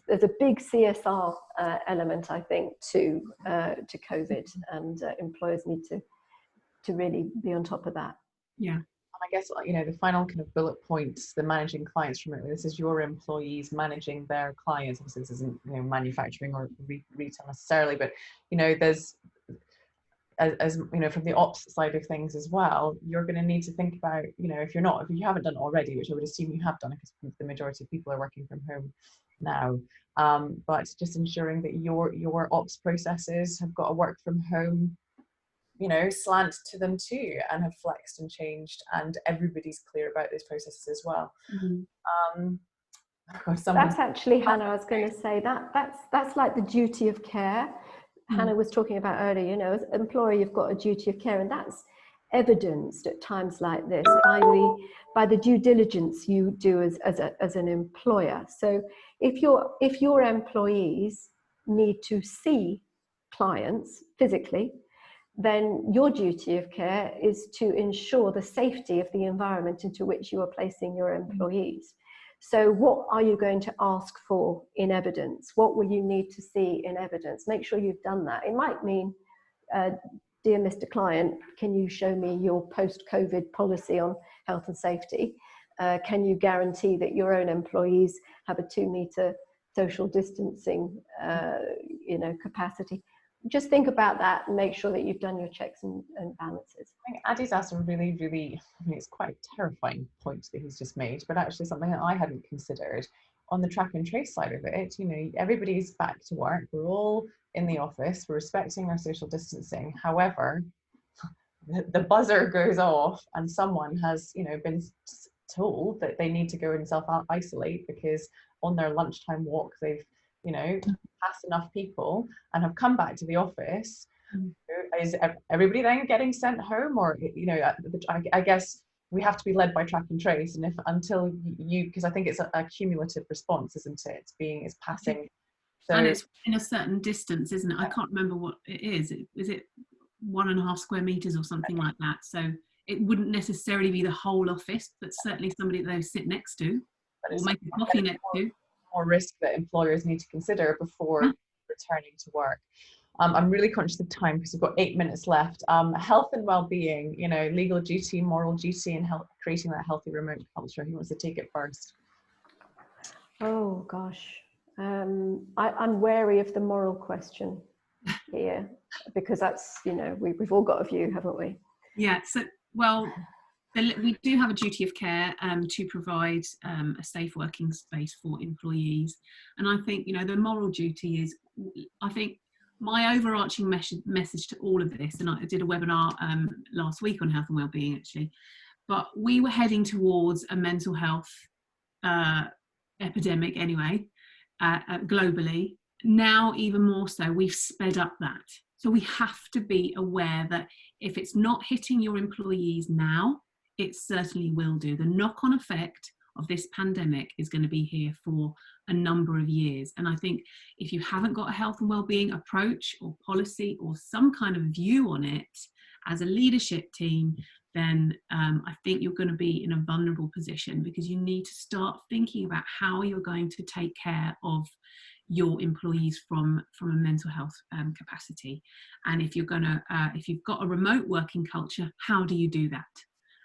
There's a big CSR element, I think, to COVID, and employers need to really be on top of that. Yeah. I guess, you know, the final kind of bullet points, the managing clients remotely, this is your employees managing their clients. Obviously, this isn't, you know, manufacturing or retail necessarily, but, you know, there's, as you know, from the ops side of things as well, you're going to need to think about, you know, if you haven't done it already, which I would assume you have done because the majority of people are working from home now, but just ensuring that your ops processes have got a work from home, you know, slant to them too, and have flexed and changed, and everybody's clear about these processes as well. That's actually, Hannah, I was going to say that's like the duty of care Hannah was talking about earlier. You know, as an employer, you've got a duty of care, and that's evidenced at times like this by the due diligence you do as an employer. So if your employees need to see clients physically, then your duty of care is to ensure the safety of the environment into which you are placing your employees. So what are you going to ask for in evidence? What will you need to see in evidence? Make sure you've done that. It might mean, dear Mr. Client, can you show me your post-COVID policy on health and safety? Can you guarantee that your own employees have a 2-meter social distancing capacity? Just think about that and make sure that you've done your checks and balances. I think Addy's asked a really, really, I mean, it's quite a terrifying point that he's just made, but actually something that I hadn't considered on the track and trace side of it. You know, everybody's back to work. We're all in the office. We're respecting our social distancing. However, the buzzer goes off and someone has, you know, been told that they need to go and self-isolate because on their lunchtime walk they've, you know, passed enough people and have come back to the office. Is everybody then getting sent home? Or, you know, I guess we have to be led by track and trace, and if until you, because I think it's a cumulative response, isn't it? It's passing. So, and it's in a certain distance, isn't it? I can't remember what it is. Is it 1.5 square meters or something like that? So it wouldn't necessarily be the whole office, but certainly somebody that they sit next to or make a coffee next to. More risk that employers need to consider before returning to work. I'm really conscious of time because we've got 8 minutes left. Health and well-being, you know, legal duty, moral duty, and creating that healthy remote culture. Who wants to take it first? Oh gosh, I'm wary of the moral question here, because that's, you know, we've all got a view, haven't we? Yeah. So, well, we do have a duty of care to provide a safe working space for employees, and I think, you know, the moral duty is, I think, my overarching message to all of this, and I did a webinar last week on health and wellbeing actually, but we were heading towards a mental health epidemic anyway, globally. Now even more so, we've sped up that. So we have to be aware that if it's not hitting your employees now, it certainly will do. The knock-on effect of this pandemic is going to be here for a number of years. And I think if you haven't got a health and wellbeing approach or policy or some kind of view on it as a leadership team, then I think you're going to be in a vulnerable position, because you need to start thinking about how you're going to take care of your employees from a mental health capacity. And if you're going to, if you've got a remote working culture, how do you do that?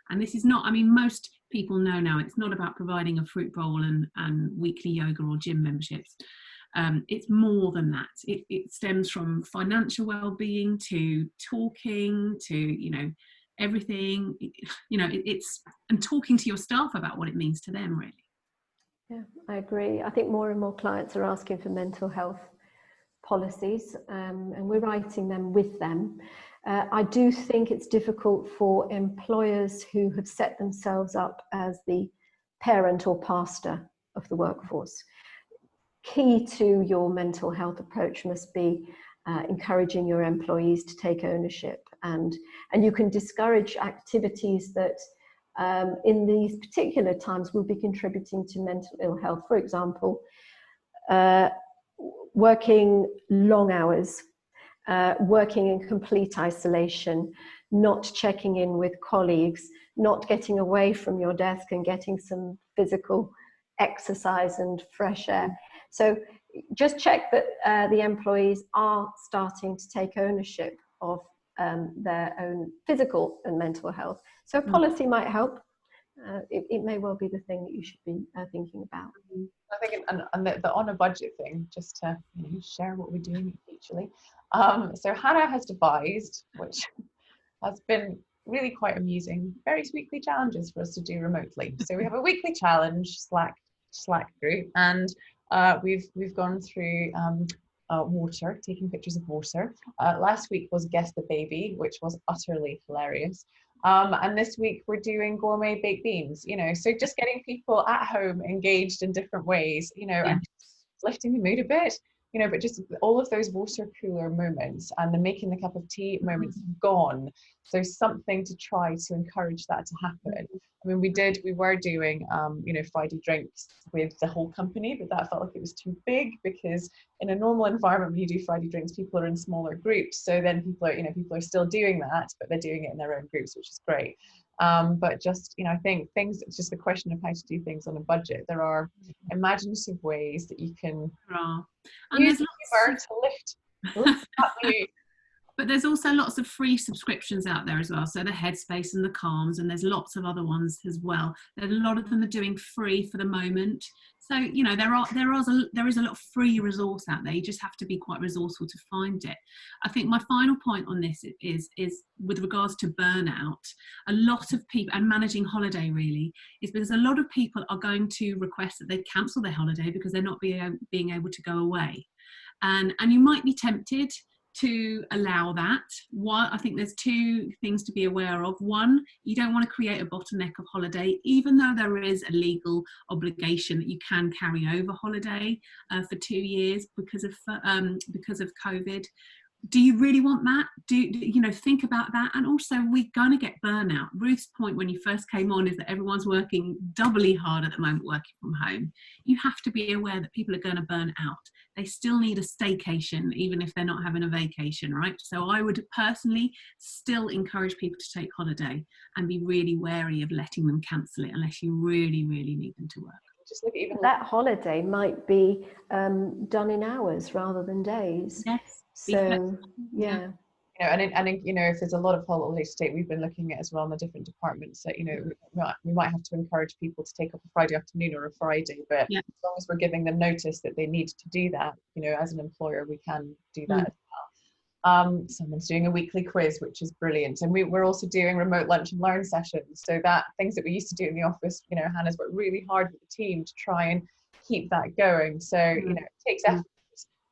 And this is not, I mean, most people know now, it's not about providing a fruit bowl and weekly yoga or gym memberships. It's more than that. It stems from financial well-being to talking to, you know, everything, you know, it's, and talking to your staff about what it means to them, really. Yeah, I agree. I think more and more clients are asking for mental health policies, and we're writing them with them. I do think it's difficult for employers who have set themselves up as the parent or pastor of the workforce. Key to your mental health approach must be encouraging your employees to take ownership, and you can discourage activities that in these particular times will be contributing to mental ill health. For example, working long hours, working in complete isolation, not checking in with colleagues, not getting away from your desk and getting some physical exercise and fresh air. So just check that the employees are starting to take ownership of their own physical and mental health. So policy might help. It may well be the thing that you should be thinking about. I think, and the on a budget thing, just to, you know, share what we're doing mutually. So Hanna has devised, which has been really quite amusing, various weekly challenges for us to do remotely. So we have a weekly challenge Slack group, and we've gone through water, taking pictures of water. Last week was Guess the Baby, which was utterly hilarious. And this week we're doing gourmet baked beans, you know, so just getting people at home engaged in different ways, you know, and lifting the mood a bit, you know, but just all of those water cooler moments and the making the cup of tea moments gone. So something to try to encourage that to happen. I mean, we were doing, you know, Friday drinks with the whole company, but that felt like it was too big, because in a normal environment, when you do Friday drinks, people are in smaller groups. So then people are still doing that, but they're doing it in their own groups, which is great. But just, you know, I think it's just a question of how to do things on a budget. There are imaginative ways that you can use the humor to lift that mood. But there's also lots of free subscriptions out there as well. So the Headspace and the Calms, and there's lots of other ones as well. A lot of them are doing free for the moment. So, you know, there is a lot of free resource out there. You just have to be quite resourceful to find it. I think my final point on this is with regards to burnout. A lot of people, and managing holiday really, is because a lot of people are going to request that they cancel their holiday because they're not being able to go away. And you might be tempted to allow that. One, I think there's two things to be aware of. One, you don't want to create a bottleneck of holiday, even though there is a legal obligation that you can carry over holiday for 2 years because of COVID. Do you really want that? Think about that. And also, we're going to get burnout. Ruth's point when you first came on is that everyone's working doubly hard at the moment working from home. You have to be aware that people are going to burn out. They still need a staycation, even if they're not having a vacation, right? So I would personally still encourage people to take holiday and be really wary of letting them cancel it unless you really, really need them to work. Just look at even that holiday might be done in hours rather than days. Yes. So yeah. And if there's a lot of holidays to take, we've been looking at as well in the different departments that we might have to encourage people to take up a Friday afternoon or a Friday, but as long as we're giving them notice that they need to do that, as an employer, we can do that as well. Someone's doing a weekly quiz, which is brilliant, and we're also doing remote lunch and learn sessions. So that things that we used to do in the office, Hannah's worked really hard with the team to try and keep that going. So it takes effort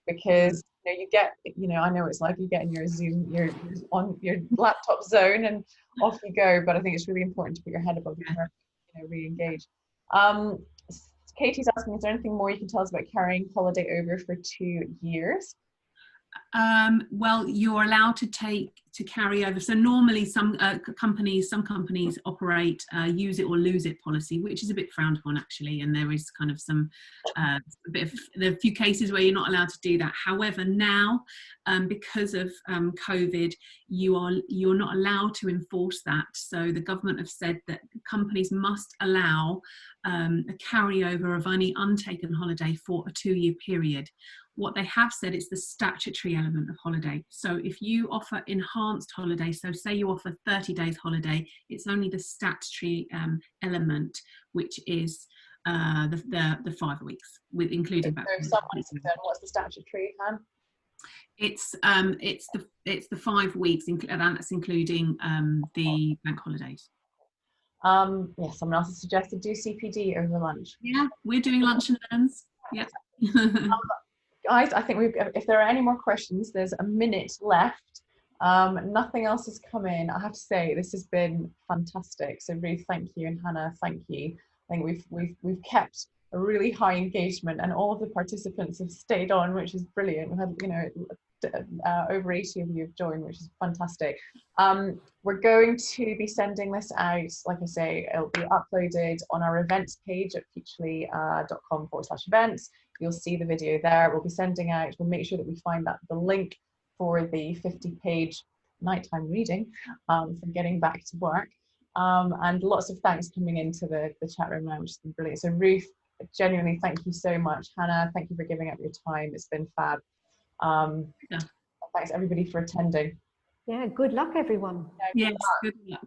because you get, I know it's like you get in your Zoom, you're on your laptop zone and off you go. But I think it's really important to put your head above your head, re-engage. Katie's asking, is there anything more you can tell us about carrying holiday over for 2 years? Well, you're allowed to carry over. So normally some companies operate use it or lose it policy, which is a bit frowned upon actually, and there is kind of there are a few cases where you're not allowed to do that. However, now because of COVID, you're not allowed to enforce that. So the government have said that companies must allow a carryover of any untaken holiday for a 2-year period. What they have said is the statutory element of holiday. So if you offer enhanced holiday, so say you offer 30 days holiday, it's only the statutory element, which is the 5 weeks, with including back. So if someone's done, what's the statutory, Han? It's the 5 weeks, and that's including the bank holidays. Someone else has suggested do CPD over lunch. Yeah, we're doing lunch and learns. Yeah. Guys, I think if there are any more questions, there's a minute left. Nothing else has come in. I have to say this has been fantastic. So Ruth, thank you, and Hannah, thank you. I think we've kept a really high engagement, and all of the participants have stayed on, which is brilliant. We had over 80 of you have joined, which is fantastic. We're going to be sending this out, like I say, it'll be uploaded on our events page at futrli.com/events. You'll see the video there. We'll be sending out, we'll make sure that we find the link for the 50-page nighttime reading for getting back to work. And lots of thanks coming into the chat room now, which has been brilliant. So Ruth, genuinely, thank you so much. Hannah, thank you for giving up your time. It's been fab. Thanks everybody for attending. Yeah, good luck everyone. Yes, good luck.